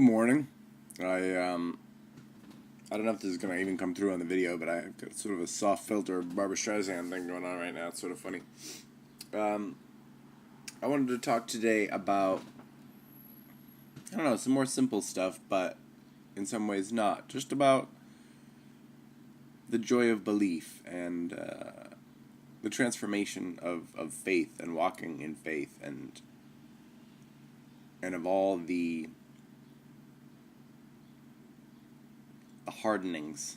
Good morning. I don't know if this is gonna even come through on the video, but I've got sort of a soft filter Barbra Streisand thing going on right now. It's sort of funny. I wanted to talk today about, I don't know, some more simple stuff, but in some ways not. Just about the joy of belief and the transformation of faith and walking in faith and of all the hardenings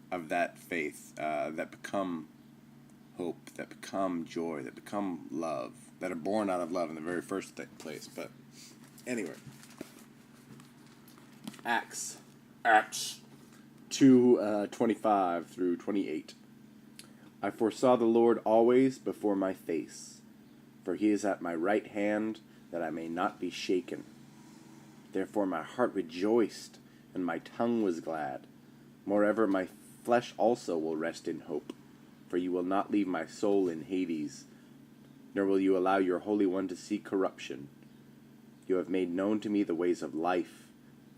of that faith that become hope, that become joy, that become love, that are born out of love in the very first place. But anyway, Acts 2:25 through 28. I foresaw the Lord always before my face, for he is at my right hand, that I may not be shaken. Therefore my heart rejoiced, and my tongue was glad. Moreover, my flesh also will rest in hope, for you will not leave my soul in Hades, nor will you allow your Holy One to see corruption. You have made known to me the ways of life.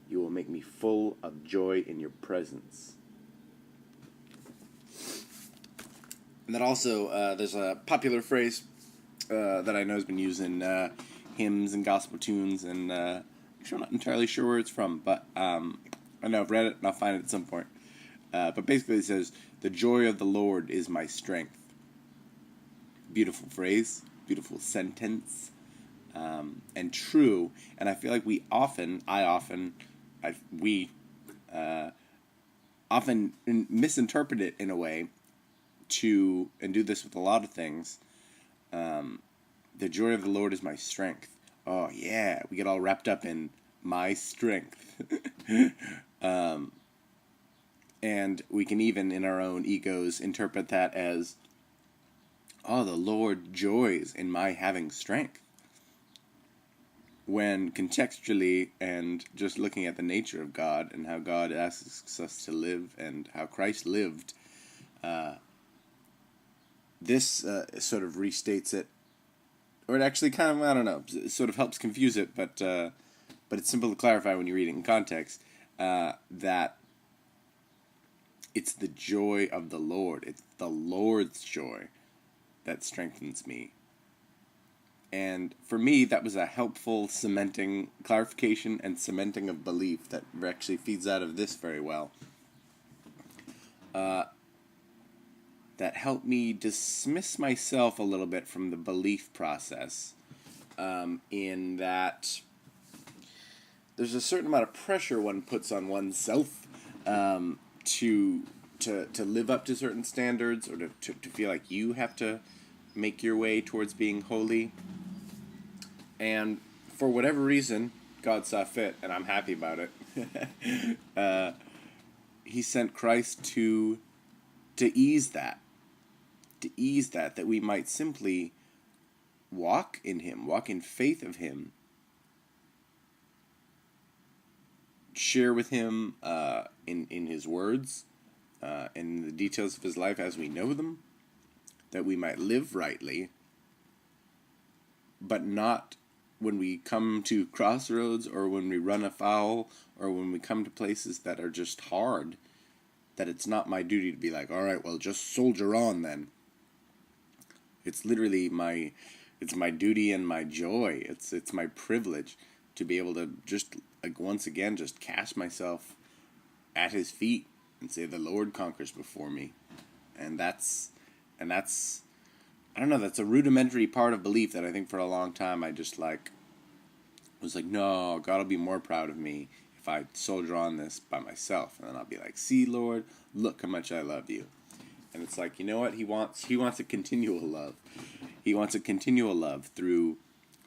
You will make me full of joy in your presence. And that also, there's a popular phrase that I know has been used in hymns and gospel tunes, and actually I'm not entirely sure where it's from, but I know I've read it and I'll find it at some point. But basically it says, "The joy of the Lord is my strength." Beautiful phrase, beautiful sentence, and true. And I feel like we often misinterpret it in a way and do this with a lot of things. The joy of the Lord is my strength. Oh yeah, we get all wrapped up in my strength. And we can even, in our own egos, interpret that as, oh, the Lord joys in my having strength. When contextually and just looking at the nature of God and how God asks us to live and how Christ lived, this sort of restates it, or it actually kind of, I don't know, it sort of helps confuse it, but it's simple to clarify when you read it in context, that it's the joy of the Lord. It's the Lord's joy that strengthens me. And for me, that was a helpful clarification and cementing of belief that actually feeds out of this very well. That helped me dismiss myself a little bit from the belief process, in that there's a certain amount of pressure one puts on oneself to live up to certain standards, or to feel like you have to make your way towards being holy. And for whatever reason, God saw fit, and I'm happy about it. He sent Christ to ease that, that we might simply walk in Him, walk in faith of Him, share with Him in His words, in the details of His life as we know them, that we might live rightly, but not when we come to crossroads, or when we run afoul, or when we come to places that are just hard, that it's not my duty to be like, all right, well, just soldier on then. It's literally my duty and my joy. It's my privilege to be able to just, like, once again, just cast myself at His feet and say, the Lord conquers before me. And that's I don't know, that's a rudimentary part of belief that I think for a long time I just was like, no, God will be more proud of me if I soldier on this by myself. And then I'll be like, see, Lord, look how much I love you. And it's like, you know what? He wants a continual love. He wants a continual love through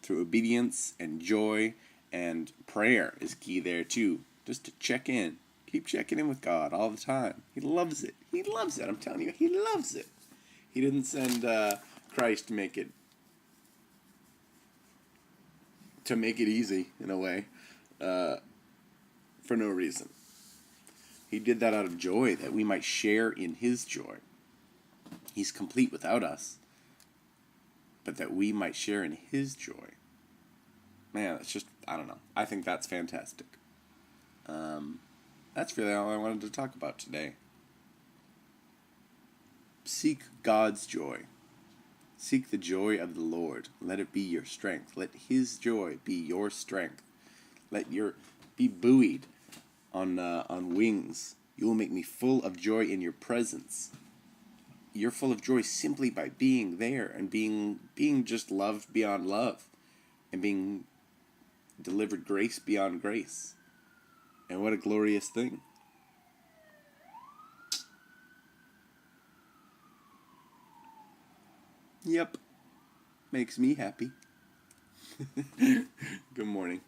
obedience and joy, and prayer is key there too. Just to check in. Keep checking in with God all the time. He loves it. He loves it. I'm telling you, He loves it. He didn't send Christ to make it easy, in a way, for no reason. He did that out of joy, that we might share in His joy. He's complete without us, but that we might share in His joy. Man, it's just, I don't know. I think that's fantastic. That's really all I wanted to talk about today. Seek God's joy. Seek the joy of the Lord. Let it be your strength. Let His joy be your strength. Be buoyed on wings. You will make me full of joy in your presence. You're full of joy simply by being there and being just loved beyond love, and being delivered grace beyond grace. And what a glorious thing. Yep. Makes me happy. Good morning.